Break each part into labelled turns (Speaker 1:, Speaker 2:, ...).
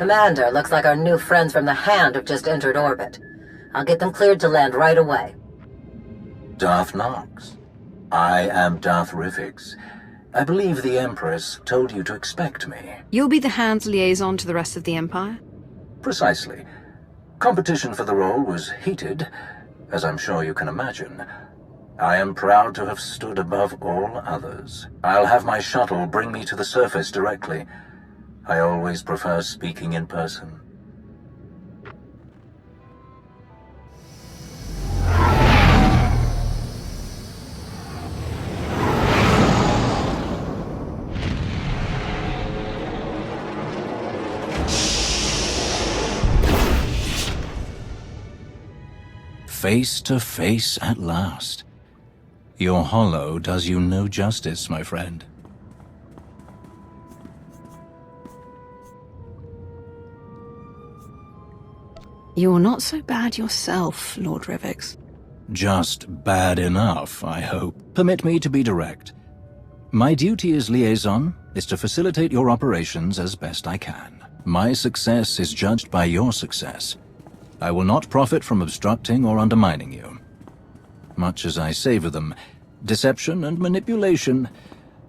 Speaker 1: Commander, looks like our new friends from the Hand have just entered orbit. I'll get them cleared to land right away.
Speaker 2: Darth Knox. I am Darth Rivix. I believe the Empress told you to expect me.
Speaker 3: You'll be the Hand's liaison to the rest of the Empire?
Speaker 2: Precisely. Competition for the role was heated, as I'm sure you can imagine. I am proud to have stood above all others. I'll have my shuttle bring me to the surface directly. I always prefer speaking in person. Face to face at last. Your holo does you no justice, my friend.
Speaker 3: You're not so bad yourself, Lord Rivix.
Speaker 2: Just bad enough, I hope. Permit me to be direct. My duty as liaison is to facilitate your operations as best I can. My success is judged by your success. I will not profit from obstructing or undermining you. Much as I savor them, deception and manipulation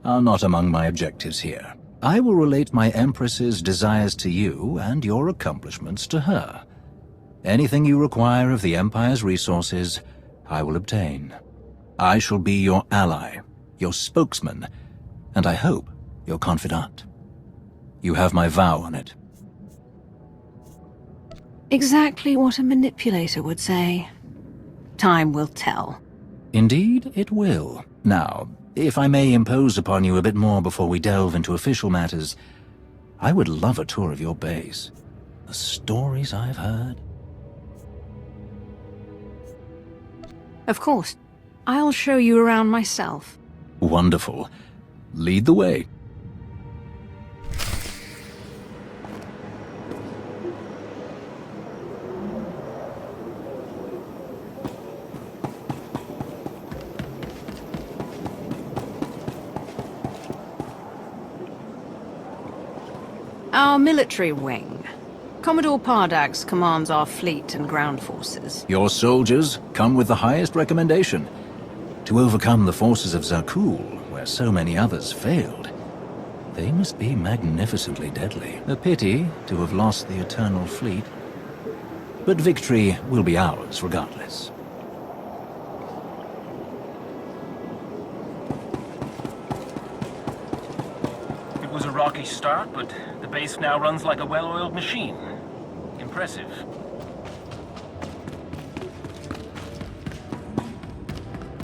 Speaker 2: are not among my objectives here. I will relate my Empress's desires to you and your accomplishments to her. Anything you require of the Empire's resources, I will obtain. I shall be your ally, your spokesman, and I hope your confidant. You have my vow on it.
Speaker 3: Exactly what a manipulator would say. Time will tell.
Speaker 2: Indeed, it will. Now, if I may impose upon you a bit more before we delve into official matters, I would love a tour of your base. The stories I've heard.
Speaker 3: Of course. I'll show you around myself.
Speaker 2: Wonderful. Lead the way.
Speaker 3: Our military wing. Commodore Pardax commands our fleet and ground forces.
Speaker 2: Your soldiers come with the highest recommendation. To overcome the forces of Zakul, where so many others failed, they must be magnificently deadly. A pity to have lost the Eternal Fleet. But victory will be ours regardless.
Speaker 4: It was a rocky start, but the base now runs like a well-oiled machine. Impressive.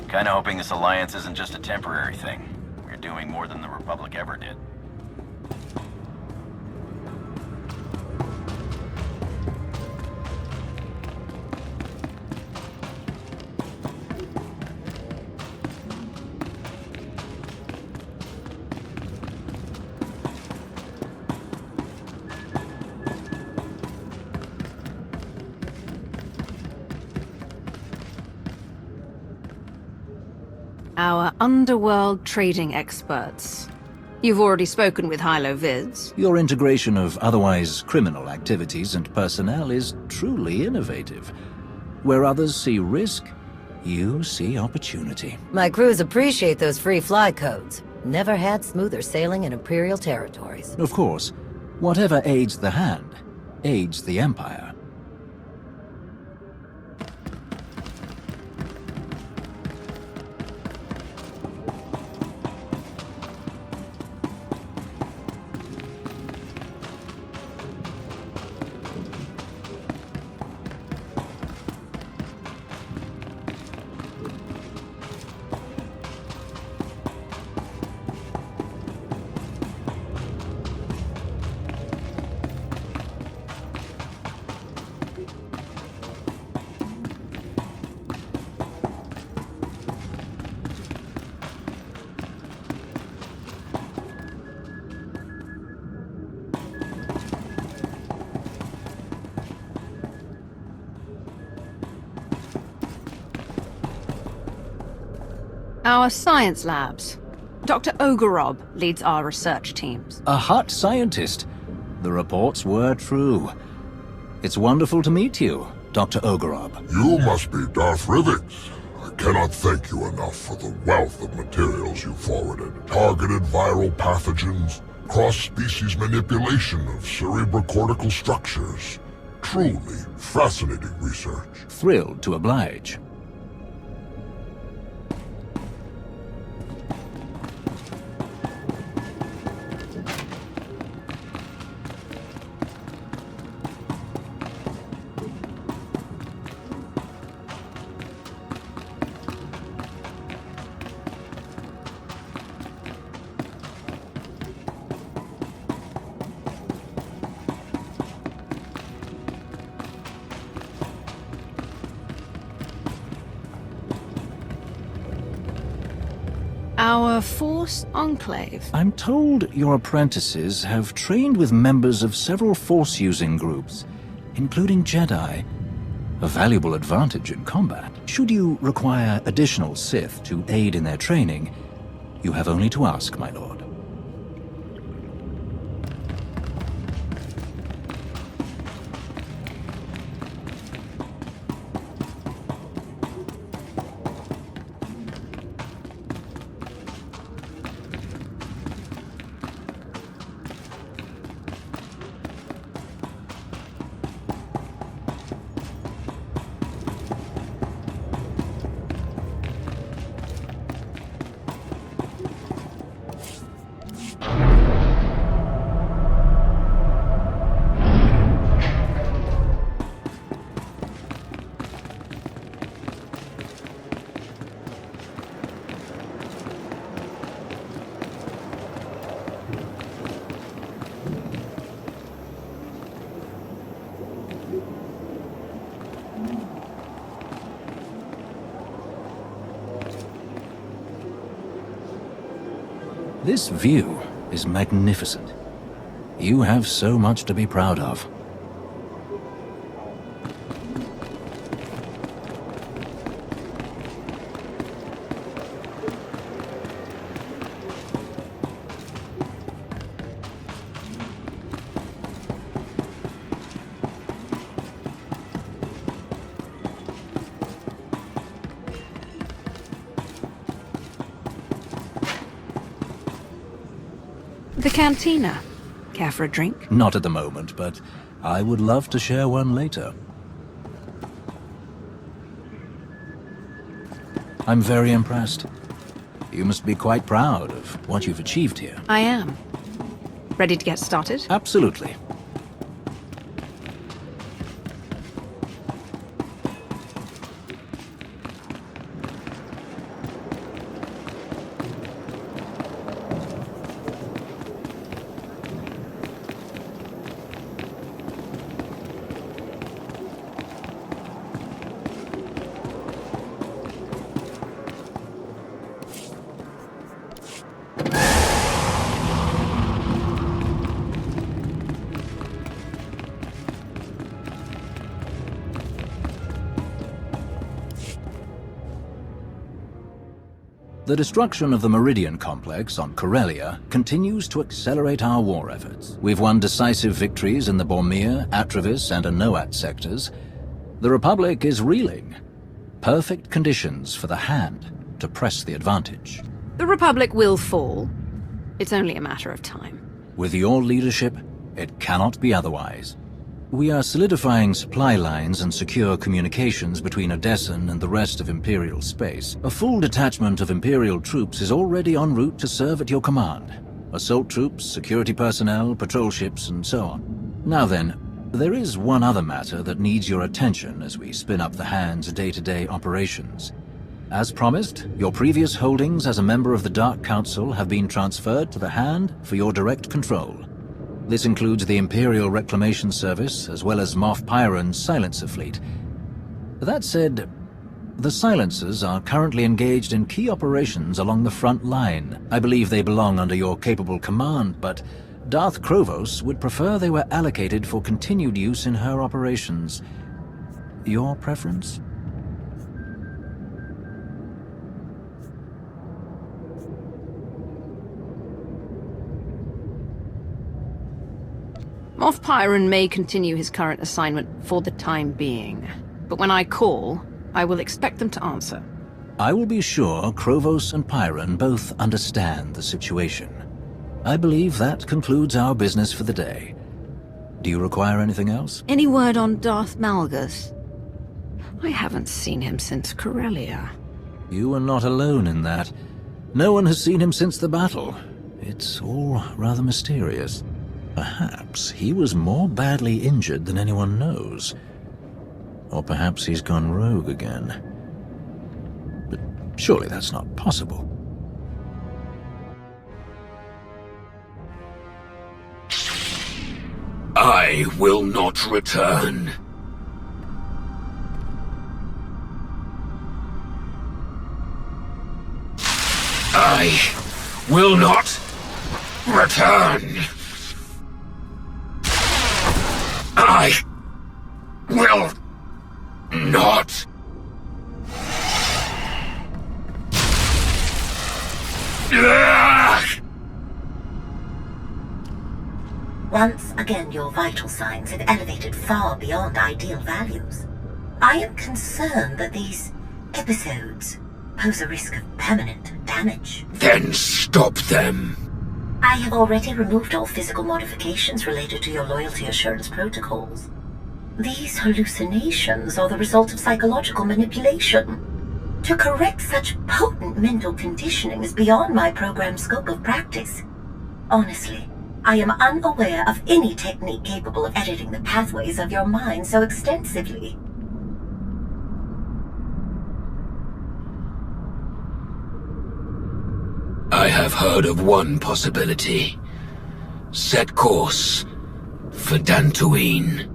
Speaker 5: Kinda hoping this alliance isn't just a temporary thing. We're doing more than the Republic ever did.
Speaker 3: Our underworld trading experts. You've already spoken with Hilo Vids.
Speaker 2: Your integration of otherwise criminal activities and personnel is truly innovative. Where others see risk, you see opportunity.
Speaker 1: My crews appreciate those free fly codes. Never had smoother sailing in Imperial territories.
Speaker 2: Of course, whatever aids the Hand, aids the Empire.
Speaker 3: Our science labs. Dr. Ogorob leads our research teams.
Speaker 2: A hot scientist. The reports were true. It's wonderful to meet you, Dr. Ogorob.
Speaker 6: You must be Darth Rivix. I cannot thank you enough for the wealth of materials you forwarded. Targeted viral pathogens, cross-species manipulation of cerebrocortical structures. Truly fascinating research.
Speaker 2: Thrilled to oblige.
Speaker 3: Our Force Enclave.
Speaker 2: I'm told your apprentices have trained with members of several Force-using groups, including Jedi. A valuable advantage in combat. Should you require additional Sith to aid in their training, you have only to ask, my lord. This view is magnificent. You have so much to be proud of.
Speaker 3: The cantina. Care for a drink?
Speaker 2: Not at the moment, but I would love to share one later. I'm very impressed. You must be quite proud of what you've achieved here.
Speaker 3: I am. Ready to get started?
Speaker 2: Absolutely. The destruction of the Meridian Complex on Corellia continues to accelerate our war efforts. We've won decisive victories in the Bormir, Atravis, and Anoat sectors. The Republic is reeling. Perfect conditions for the Hand to press the advantage.
Speaker 3: The Republic will fall. It's only a matter of time.
Speaker 2: With your leadership, it cannot be otherwise. We are solidifying supply lines and secure communications between Odessen and the rest of Imperial space. A full detachment of Imperial troops is already en route to serve at your command. Assault troops, security personnel, patrol ships, and so on. Now then, there is one other matter that needs your attention as we spin up the Hand's day-to-day operations. As promised, your previous holdings as a member of the Dark Council have been transferred to the Hand for your direct control. This includes the Imperial Reclamation Service, as well as Moff Pyron's silencer fleet. That said, the silencers are currently engaged in key operations along the front line. I believe they belong under your capable command, but Darth Krovos would prefer they were allocated for continued use in her operations. Your preference?
Speaker 3: Moff Pyron may continue his current assignment for the time being, but when I call, I will expect them to answer.
Speaker 2: I will be sure Krovos and Pyron both understand the situation. I believe that concludes our business for the day. Do you require anything else?
Speaker 3: Any word on Darth Malgus? I haven't seen him since Corellia.
Speaker 2: You are not alone in that. No one has seen him since the battle. It's all rather mysterious. Perhaps he was more badly injured than anyone knows. Or perhaps he's gone rogue again. But surely that's not possible.
Speaker 7: I will not return. I will not return. I will not.
Speaker 8: Once again, your vital signs have elevated far beyond ideal values. I am concerned that these episodes pose a risk of permanent damage.
Speaker 7: Then stop them.
Speaker 8: I have already removed all physical modifications related to your loyalty assurance protocols. These hallucinations are the result of psychological manipulation. To correct such potent mental conditioning is beyond my program's scope of practice. Honestly, I am unaware of any technique capable of editing the pathways of your mind so extensively.
Speaker 7: I have heard of one possibility. Set course for Dantooine.